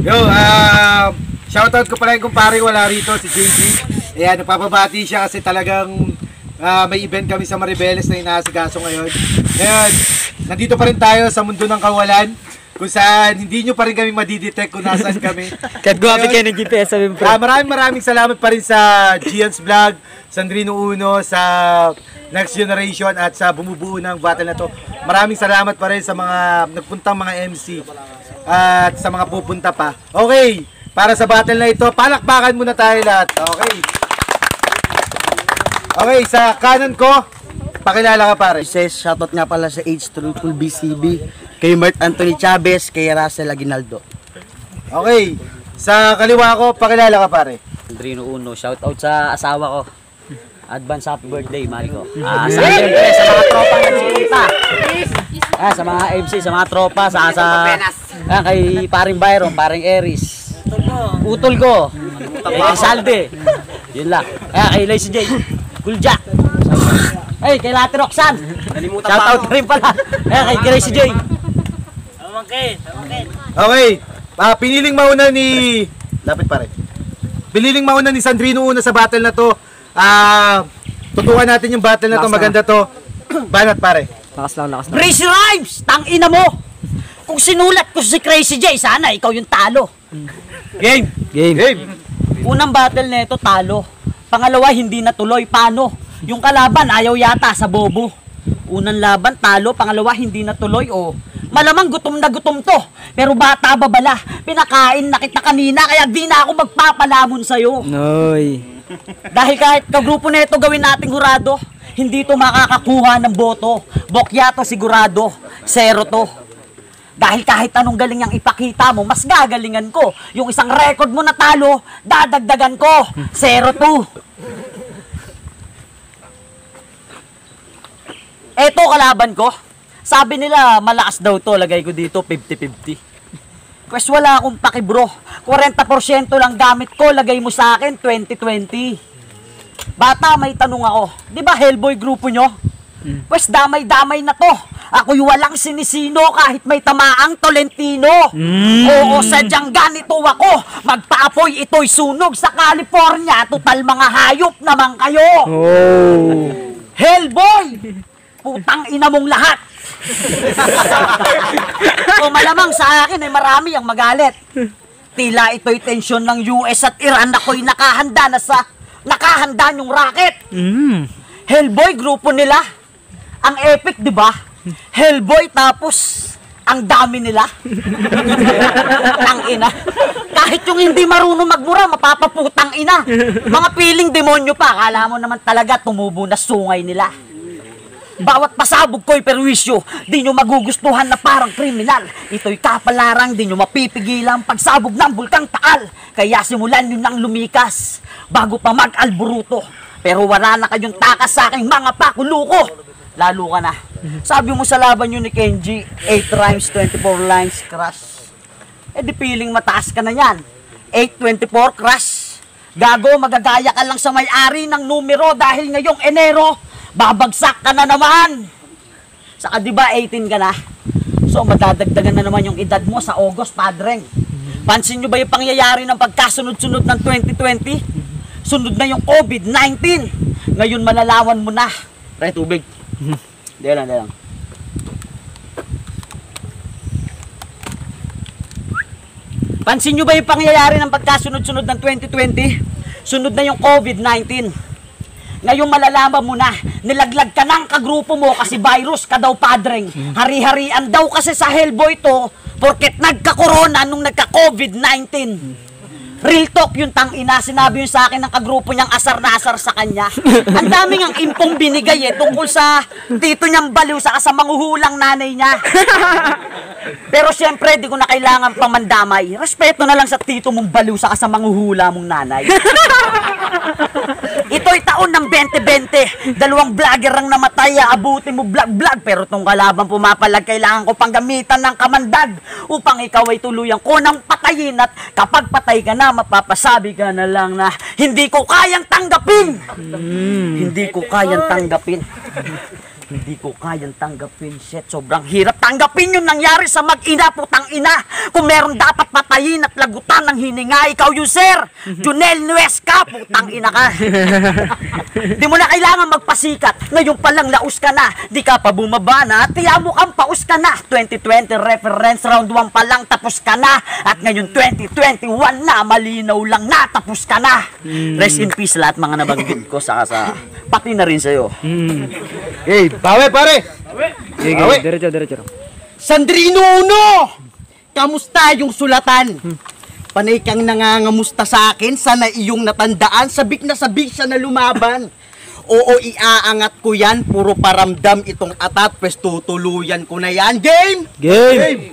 Yo, shoutout ko pala yung kumpare wala rito, si JG. Ayan, nagpapabati siya kasi talagang may event kami sa Maribeles na inaasikaso ngayon. Ngayon, nandito pa rin tayo sa mundo ng kawalan, kung saan hindi nyo pa rin kami madidetect kung nasaan kami. Kahit gumamit kayo ng GPS, sabi mo. Maraming salamat pa rin sa Gian's Vlog, Sandrino Uno, sa Next Generation at sa bumubuo ng battle na to. Maraming salamat pa rin sa mga nagpuntang mga MC at sa mga pupunta pa. Okay, para sa battle na ito, palakpakan muna tayo lahat. Okay. Okay, sa kanan ko, pakilala ka pare. Shoutout nga pala sa H-Triple BCB, kay Mark Anthony Chavez, kay Russell Aguinaldo. Okay, sa kaliwa ko, pakilala ka pare. Sandrino Uno, shoutout sa asawa ko. Advance happy birthday, mahal ko. Siyempre, sa mga tropa na nagsipunta. Sa mga MC, sa mga tropa, kay paring Byron, paring Eris. Utol ko. Salde. Yun lang. Kay Lazy J. Kulja. Hey, kay Lati Roxanne. Shoutout rin pala. Kay Gracie J. Okay, piniling mauna ni... Lapit pare. Piniling mauna ni Sandrino Una sa battle na to. Tutukan natin yung battle na to, maganda to. Banat pare. Lakas lang. Crazy Rhymes! Tangina mo! Kung sinulat ko si Crazy J, sana ikaw yung talo. Game. Unang battle na ito, talo. Pangalawa, hindi natuloy. Paano? Yung kalaban, ayaw yata sa bobo. Unang laban, talo. Pangalawa, hindi natuloy. Malamang gutom na gutom to. Pero bata babala. Pinakain na kita kanina, kaya di na ako magpapalamon sa'yo. Noy. Dahil kahit kagrupo na ito gawin nating hurado, hindi ito makakakuha ng boto. Bokyato sigurado, zero to. Dahil kahit anong galing ang ipakita mo, mas gagalingan ko. Yung isang record mo na talo, dadagdagan ko, 0-2. Eto kalaban ko. Sabi nila malakas daw to, lagay ko dito 50-50. Pues wala akong paki bro. 40% lang gamit ko, lagay mo sa akin 20-20. Bata, may tanong ako. Di ba Hellboy grupo nyo? Pues damay-damay na to. Ako'y walang sinisino kahit may tamaang Tolentino. Oo, sadyang ganito ako. Magpaapoy ito'y sunog sa California. Total mga hayop naman kayo. Hellboy! Putang ina mong lahat. So malamang sa akin ay marami ang magalit. Tila ito'y tensyon ng US at Iran. Ako'y nakahanda yung racket. Hellboy, grupo nila. Ang epic, di ba? Hellboy, tapos ang dami nila. Ang ina. Kahit yung hindi marunong magmura, mapapaputang ina. Mga piling demonyo pa. Akala mo naman talaga tumubo na sungay nila. Bawat pasabog ko'y perwisyo, di nyo magugustuhan na parang kriminal. Ito'y kapalarang, di nyo mapipigilan pagsabog ng bulkang Taal. Kaya simulan nyo nang lumikas, bago pa mag-alburuto. Pero wala na kayong takas sa aking mga pakuluko. Lalo ka na. Sabi mo sa laban nyo ni Kenji, 8 rhymes, 24 lines, crush. Di piling mataas ka na yan. 8-24, crush. Gago, magagaya ka lang sa may-ari ng numero dahil ngayong Enero, babagsak ka na naman. Saka diba 18 ka na? So madadagdagan na naman yung edad mo sa August, padreng. Pansin nyo ba yung pangyayari ng pagkasunod-sunod ng 2020? Sunod na yung COVID-19. Ngayon malalaman mo na. Pre, tubig. Dahil lang. Pansin nyo ba yung pangyayari ng pagkasunod-sunod ng 2020? Sunod na yung COVID-19. Ngayong malalaman mo na, nilaglag ka ng kagrupo mo kasi virus ka daw, padreng. Hari-harian daw kasi sa Hellboy to, porket nagka-corona nung nagka-COVID-19. Real talk yung tangina, sinabi yun sa akin ng kagrupo niyang asar na asar sa kanya. Ang daming ang impong binigay tungkol sa tito niyang baliw sa kasamanghuhulang nanay niya. Pero siyempre, di ko na kailangan pang mandamay. Respeto na lang sa tito mong baliw sa kasamanghuhula mong nanay. Ito'y taon ng 2020. Dalawang vlogger ang namatay, abuti mo vlog-vlog. Pero tong kalaban pumapalag, kailangan ko pang gamitan ng kamandag upang ikaw ay tuluyang ko nang patayin. At kapag patay ka na, mapapasabi ka na lang na hindi ko kayang tanggapin. Hindi ko kayang tanggapin. Hindi ko kayang tanggapin, shit. Sobrang hirap tanggapin yung nangyari sa mag-ina, putang ina. Kung meron dapat patayin at lagutan ng hininga, ikaw yung sir. Junel Nuesca, putang ina ka. Di mo na kailangan magpasikat. Ngayon palang laus ka na. Di ka pa bumaba na. Tiya mo kang paus ka na. 2020 reference round 1 pa lang tapos ka na. At ngayon 2021 na. Malinaw lang na tapos ka na. Rest in peace lahat mga nabanggit ko sa pati na rin sa'yo. Hey, bawi pare! Bawi! Diretso. Sandrino Uno! Kamusta yung sulatan? Panay kang nangangamusta sa akin, sana iyong natandaan, sabik na lumaban. Oo, iaangat ko yan, puro paramdam itong atat, pwes tutuluyan ko na yan. Game!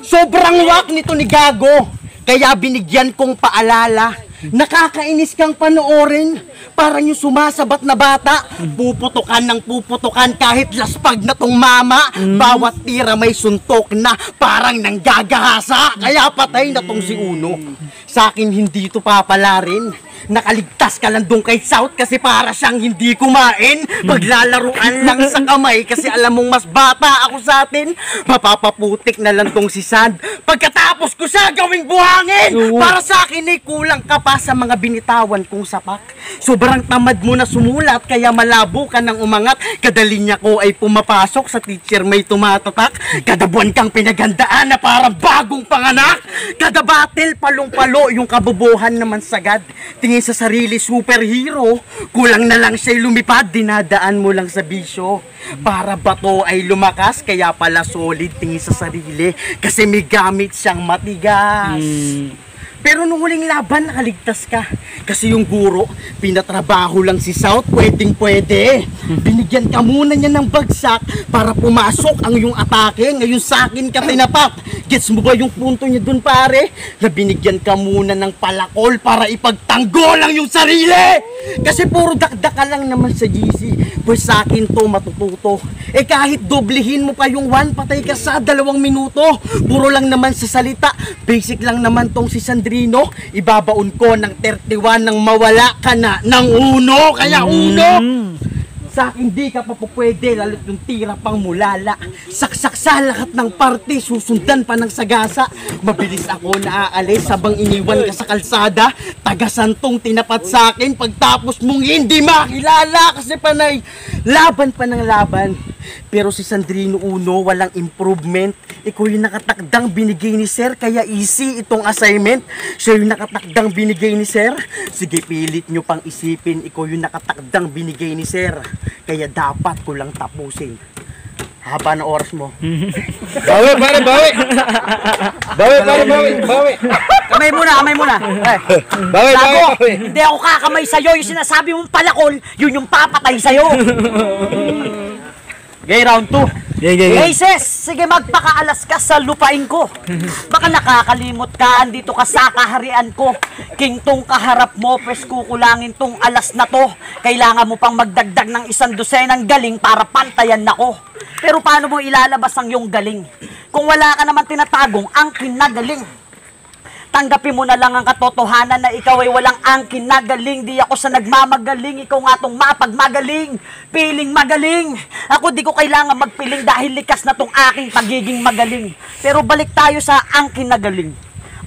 Sobrang wak nito ni Gago, kaya binigyan kong paalala. Nakakainis kang panoorin. Parang yung sumasabat na bata. Puputukan ng puputukan kahit laspag na tong mama. Bawat tira may suntok na parang nanggagahasa. Kaya patay na tong si Uno. Sa akin hindi ito papalarin. Nakaligtas ka lang doon kay South kasi para siyang hindi kumain. Paglalaruan lang sa kamay kasi alam mong mas bata ako sa atin. Mapapaputik na lang tong si Sand. Pagkatapos ko siya gawing buhangin. Para sa akin ay kulang ka pa sa mga binitawan kong sapak. Sobrang tamad mo na sumulat kaya malabo ka nang umangat. Kada linya ko ay pumapasok sa teacher may tumatatak. Kada buwan kang pinagandaan na parang bagong panganak. Kada battle palong-palo yung kabubuhan naman sagad. Tingin sa sarili superhero, kulang na lang siya'y lumipad, dinadaan mo lang sa bisyo. Para bato ay lumakas, kaya pala solid tingin sa sarili, kasi may gamit siyang matigas. Pero nung huling laban, nakaligtas ka. Kasi yung guro, pinatrabaho lang si South, pwedeng-pwede. Binigyan ka muna niya ng bagsak para pumasok ang yung atake. Ngayon sa akin ka tinapak. Gets mo ba yung punto niya dun, pare? Na binigyan ka muna ng palakol para ipagtanggol lang yung sarili. Kasi puro dakdaka lang naman sa GC. Pues sa akin to matututo. Eh kahit doblehin mo pa yung 1, patay ka sa 2 minuto. Puro lang naman sa salita. Basic lang naman tong si Sandrino. Ibabaon ko ng 31 nang mawala ka na ng Uno. Kaya Uno! Sa akin di ka pa pwede, lalo't yung tira pang mulala. Saksak sa lahat ng parte, susundan pa ng sagasa. Mabilis ako naaalis habang iniwan ka sa kalsada. Tagasantong tinapat sa akin, pagtapos mong hindi makilala. Kasi panay, laban pa ng laban. Pero si Sandrino Uno, walang improvement. Ikaw yung nakatakdang binigay ni Sir, kaya easy itong assignment. Siya yung nakatakdang binigay ni Sir. Sige, pilit nyo pang isipin, ikaw yung nakatakdang binigay ni Sir. Kaya dapat ko lang tapusin. Haba na oras mo. Bawi pare, bawi! Bawi! Kamay muna. Bawi! Hindi ako kakamay sa'yo. Yung sinasabi mong palakol, yun yung papatay sa'yo. Okay, round 2. Aces, sige magpakaalas ka sa lupain ko. Baka nakakalimot ka, andito ka sa kaharian ko. King tong kaharap mo, pwes kukulangin tong alas na to. Kailangan mo pang magdagdag ng 1 dosenang galing para pantayan nako. Pero paano mo ilalabas ang iyong galing? Kung wala ka naman tinatagong angkin na galing. Tanggapin mo na lang ang katotohanan na ikaw ay walang angkin na galing. Di ako sa nagmamagaling, ikaw nga tong mapagmagaling. Piling magaling. Ako di ko kailangan magpiling dahil likas na tong aking pagiging magaling. Pero balik tayo sa angkin na galing.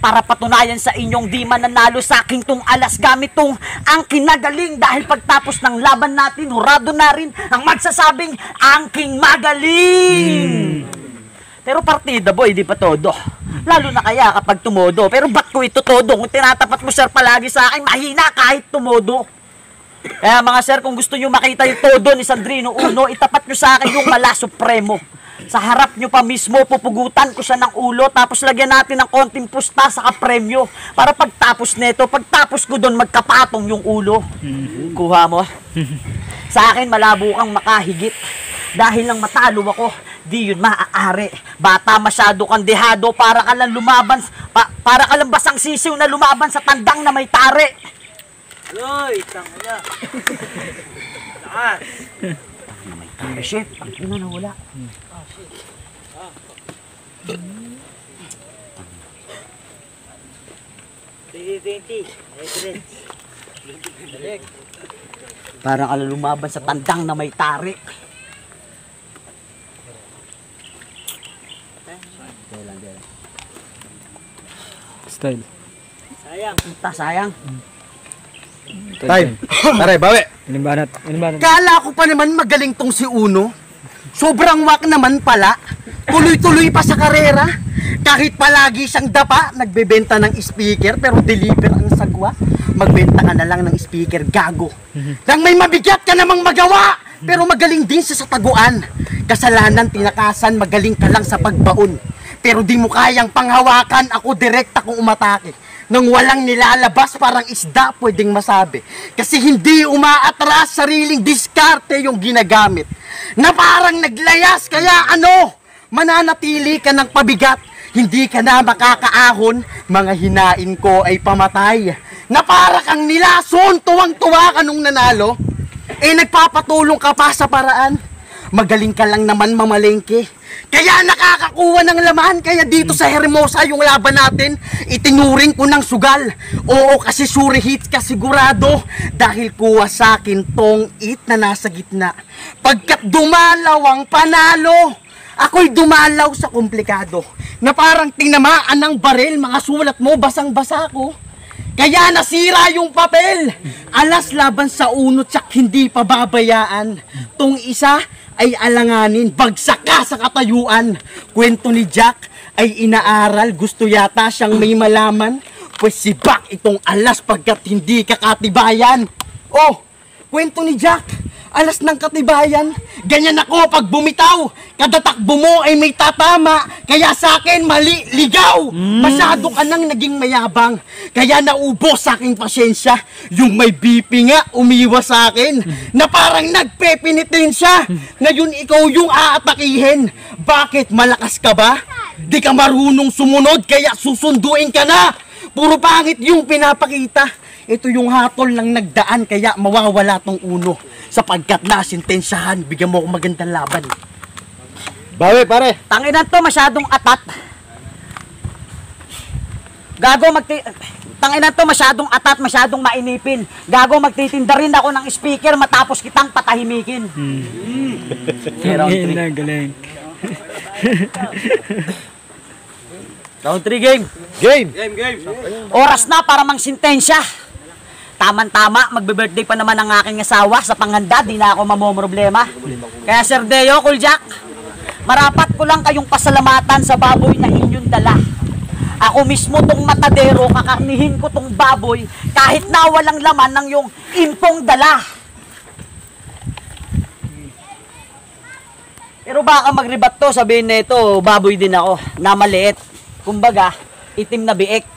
Para patunayan sa inyong di mananalo sa aking tong alas gamit tong angkin na galing. Dahil pagtapos ng laban natin, hurado na rin ang magsasabing angking magaling. Pero partida boy, di pa todo. Lalo na kaya kapag tumodo. Pero ba't ko ito todo? Kung tinatapat mo sir palagi sa akin, mahina kahit tumodo. Kaya mga sir, kung gusto nyo makita yung todo ni Sandrino Uno, itapat nyo sa akin yung Mala Supremo. Sa harap nyo pa mismo, pupugutan ko siya ng ulo, tapos lagyan natin ng konting pusta sa kapremyo. Para pagtapos nito, pagtapos ko doon, magkapatong yung ulo. Kuha mo. Sa akin, malabo kang makahigit. Dahil lang matalo ako, di yun maaari. Bata masyado kang dehado, para ka lang lumaban, para ka lang basang sisiw na lumaban sa tandang na may tare. Loy, tangina. Taas. Na may tare, shit. Ang ina na wala. Oh, shit. Para ka lang lumaban sa tandang na may tare. Tol. Sayang. Time. Pare, bawi. Inimbanat. Kala ko pa naman magaling tong si Uno. Sobrang wak naman pala. Tuloy-tuloy pa sa karera. Kahit palagi siyang dapa, nagbebenta ng speaker pero deliver ang sagwa. Magbenta ka na lang ng speaker, gago. Nang may mabigat ka namang magawa, pero magaling din siya sa taguan. Kasalanan, tinakasan, magaling ka lang sa pagbaon. Pero di mo kayang panghawakan, ako direkta kung umatake. Nang walang nilalabas, parang isda pwedeng masabi. Kasi hindi umaatras, sariling diskarte yung ginagamit. Na parang naglayas, kaya mananatili ka ng pabigat. Hindi ka na makakaahon, mga hinain ko ay pamatay. Na para kang nilason, tuwang-tuwa ka nung nanalo. Nagpapatulong ka pa sa paraan. Magaling ka lang naman mamalengke. Kaya nakakakuha ng laman. Kaya dito sa Hermosa yung laban natin, itinuring ko ng sugal. Oo, kasi sure hit ka sigurado. Dahil kuha sa akin tong it na nasa gitna. Pagkat dumalaw ang panalo, ako'y dumalaw sa komplikado. Na parang tinamaan ng baril, mga sulat mo, basang-basa ko. Kaya nasira yung papel. Alas laban sa Uno, tsak hindi pababayaan. Tong isa ay alanganin, bagsak ka sa katayuan. Kwento ni Jack ay inaaral, gusto yata siyang may malaman. Pues si Bak itong alas pagkat hindi ka katibayan. Oh, kwento ni Jack, alas ng katibayan. Ganyan ako pag bumitaw, kada takbo mo ay may tatama. Kaya sa akin mali, ligaw. Masyado ka nang naging mayabang. Kaya naubos sa aking pasyensya. Yung may BP nga, umiwas sa akin. Na parang nagpepinitensya. Ngayon ikaw yung aatakihin. Bakit, malakas ka ba? Di ka marunong sumunod, kaya susunduin ka na. Puro pangit yung pinapakita. Ito yung hatol lang nagdaan, kaya mawawala tong Uno. Sapagkat nasintensyahan, bigyan mo ako magandang laban. Bawi, pare. Tanginan to, masyadong atat. Tanginan to, masyadong atat, masyadong mainipin. Gago, magtitinda rin ako ng speaker matapos kitang patahimikin. Galing. Round 3 game. Game. Oras na para mang sintensya. Taman-tama, magbe-birthday pa naman ang aking asawa. Sa panghanda, di na ako mamomroblema. Kaya Sir Deo, Cool Jack, marapat ko lang kayong pasalamatan sa baboy na inyong dala. Ako mismo tong matadero, kakarnihin ko tong baboy kahit na walang laman ng yung impong dala. Pero baka magribat to, sabihin na ito, baboy din ako, na maliit. Kumbaga, itim na biik.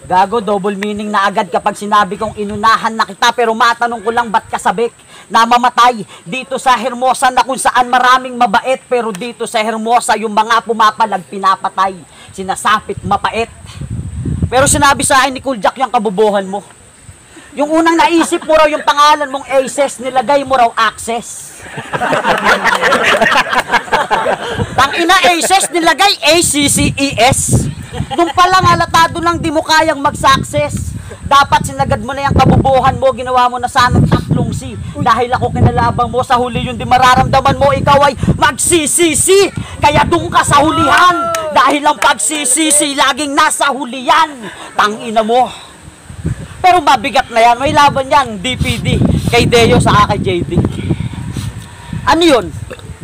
Gago, double meaning na agad kapag sinabi kong inunahan na kita, pero matanong ko lang ba't kasabik na mamatay dito sa Hermosa na kung saan maraming mabait, pero dito sa Hermosa yung mga pumapalag pinapatay, sinasapit mapait. Pero sinabi sa akin ni Cool Jack yung kabubuhan mo. Yung unang naisip mo raw yung pangalan mong Aces, nilagay mo raw Access. Tangina, Aces, nilagay ACCES. Nung palang halatado lang di mo kayang mag-success. Dapat sinagad mo na yung kabubuhan mo, ginawa mo na sana tatlong C. Dahil ako kinalabang mo, sa huli yun di mararamdaman mo, ikaw ay magsisisi. Kaya dun ka sa hulihan, dahil ang pagsisisi laging nasa hulihan. Tangina mo. Pero mabigat na yan, may laban yan, DPD, kay Deo sa kay JD. Ano yun?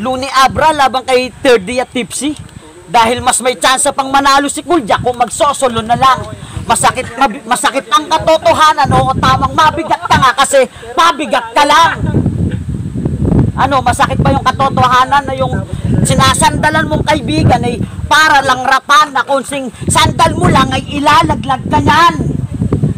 Luni Abra labang kay 3D at Tipsy. Dahil mas may chance pang manalo si Cool Jack kung magsosolo na lang. Masakit ang katotohanan, o tamang mabigat ka nga kasi mabigat ka lang. Ano, masakit pa yung katotohanan na yung sinasandalan mong kaibigan ay para lang rapan na kung sing sandal mo lang ay ilalaglag ka niyan.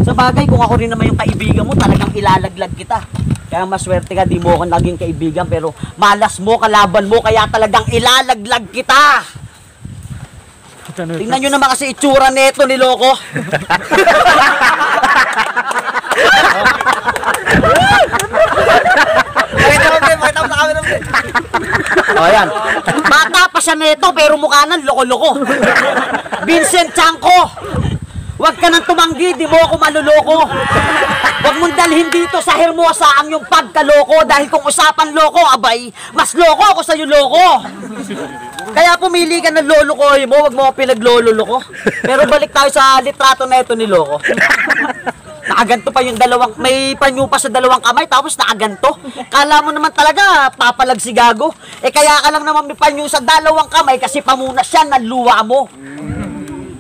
Sa bagay, kung ako rin naman yung kaibigan mo, talagang ilalaglag kita. Kaya maswerte ka, di mo ako naging kaibigan, pero malas mo, kalaban mo, kaya talagang ilalaglag kita. Tingnan nyo naman kasi itsura neto ni Loko. O yan. Bata pa siya neto pero mukha ng loko-loko. Vincent Chanko, huwag ka nang tumanggi, di mo ako maluloko. Huwag mong dalhin dito sa Hermosa ang yung pagkaloko, dahil kung usapan loko, abay, mas loko ako sa'yo loko. Kaya pumili ka ng lolo ko mo, wag mo ako pinaglololo ko. Pero balik tayo sa litrato na ito ni Loko. Nakaganto pa yung dalawang, may panyo pa sa dalawang kamay, tapos nakaganto. Kala mo naman talaga, papalag si Gago. Kaya ka lang naman may panyo sa dalawang kamay kasi pamunas yan ng luwa mo.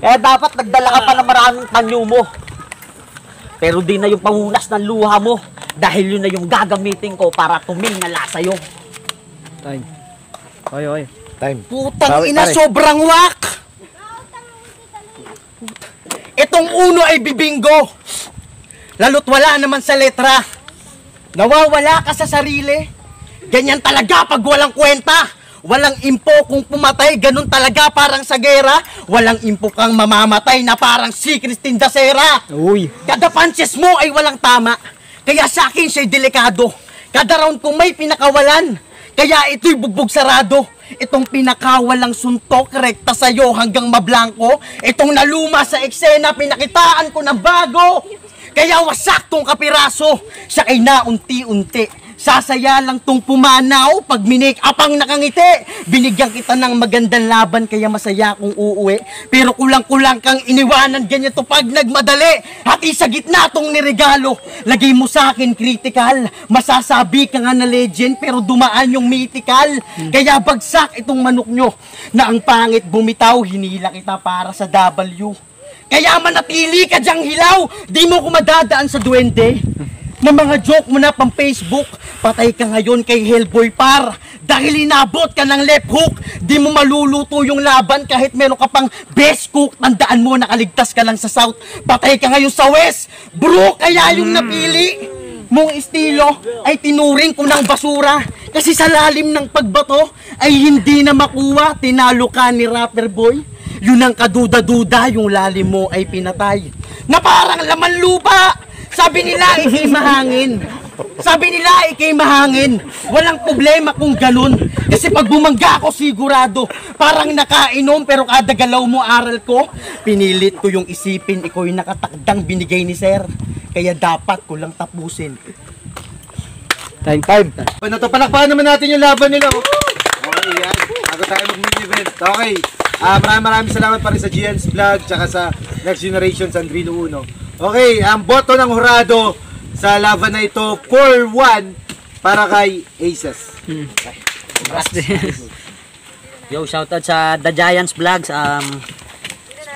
Kaya dapat nagdala ka pa ng maraming panyo mo. Pero di na yung pamunas ng luha mo. Dahil yun na yung gagamitin ko para tumingala sa'yo. Time. Oy. Time. Putang Bawi, ina, pare. sobrang wak! Itong uno ay bibinggo. Lalo't wala naman sa letra. Nawawala ka sa sarili. Ganyan talaga pag walang kwenta. Walang impo kung pumatay, ganun talaga parang sa gera. Walang impo kang mamamatay na parang si Christine Dacera. Uy. Kada punches mo ay walang tama. Kaya sa akin siya'y delikado. Kada round ko may pinakawalan. Kaya ito'y bugbog sarado. Itong pinakawalang suntok, rekta sa'yo hanggang mablangko. Itong naluma sa eksena, pinakitaan ko ng bago. Kaya wasak tong kapiraso. Siya ay naunti-unti. Sasaya lang tong pumanaw. Pag minik apang nakangiti. Binigyan kita ng magandang laban, kaya masaya kung uuwi. Pero kulang-kulang kang iniwanan, ganyan to pag nagmadali. Hati sa gitna tong niregalo. Lagay mo sa akin critical. Masasabi ka nga na legend, pero dumaan yung mythical. Kaya bagsak itong manok nyo. Na ang pangit bumitaw, hinila kita para sa W. Kaya manatili ka dyang hilaw. Di mo ko madadaan sa duwende. Na mga joke mo na pang Facebook. Patay ka ngayon kay Hellboy par. Dahil inabot ka ng left hook. Di mo maluluto yung laban kahit meron ka pang best cook. Tandaan mo, nakaligtas ka lang sa South. Patay ka ngayon sa West. Bro, kaya yung napili mong estilo ay tinuring ko ng basura. Kasi sa lalim ng pagbato ay hindi na makuha. Tinalo ka ni Rapper Boy. Yun ang kaduda-duda, yung lalim mo ay pinatay. Na parang laman lupa. Sabi nila, ikay mahangin. Sabi nila, ikay mahangin. Walang problema kung ganun. Kasi pag bumangga ako sigurado, parang nakainom pero kada galaw mo aral ko. Pinilit ko yung isipin, ikaw yung nakatakdang binigay ni Sir. Kaya dapat ko lang tapusin. Time. Palakpakan naman natin yung laban nila. Okay, yan. Bago tayo mag-main event. Okay. Maraming salamat pa rin sa GN's Vlog tsaka sa Next Generation Sandrino Uno. Okay, ang boto ng hurado sa laban na ito, 4-1 para kay Aces. Yo, shoutout sa The Giants Vlogs.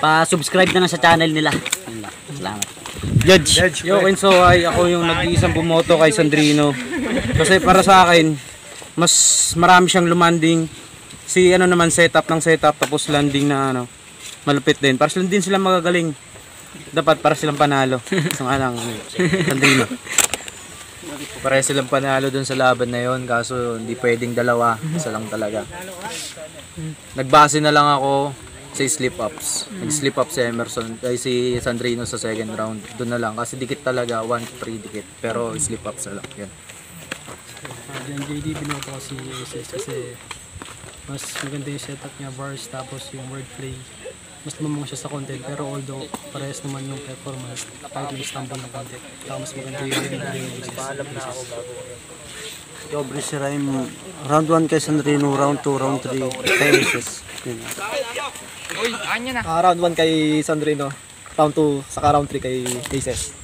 Pa-subscribe na sa channel nila. Salamat. Judge. Yo, Kenzo, ay ako yung nag-iisang bumoto kay Sandrino. Kasi para sa akin, mas marami siyang lumanding. Si naman setup tapos landing na malupit din. Para din sila magagaling. Dapat para silang panalo. So nga lang, Sandrino. Pare silang panalo dun sa laban na yon, kaso hindi pwedeng dalawa, isa lang talaga. Nagbase na lang ako sa slip-ups. Nag-slip up si Emerson, ay si Sandrino sa second round. Doon na lang, kasi dikit talaga, 1-3 dikit. Pero slip-ups na lang, yan. JD, binoto ko si Aces kasi mas maganda yung setup niya, bars, tapos yung wordplay. Mas lumamang siya sa content, pero although parehas naman yung performance, kahit may stumble ng content. Kaya mas maganda yung Yo, Brice Rhyme, round 1 kay Sandrino, round 2, round 3 kay Aces. Round 1 kay Sandrino, round 2, saka round 3 kay Aces.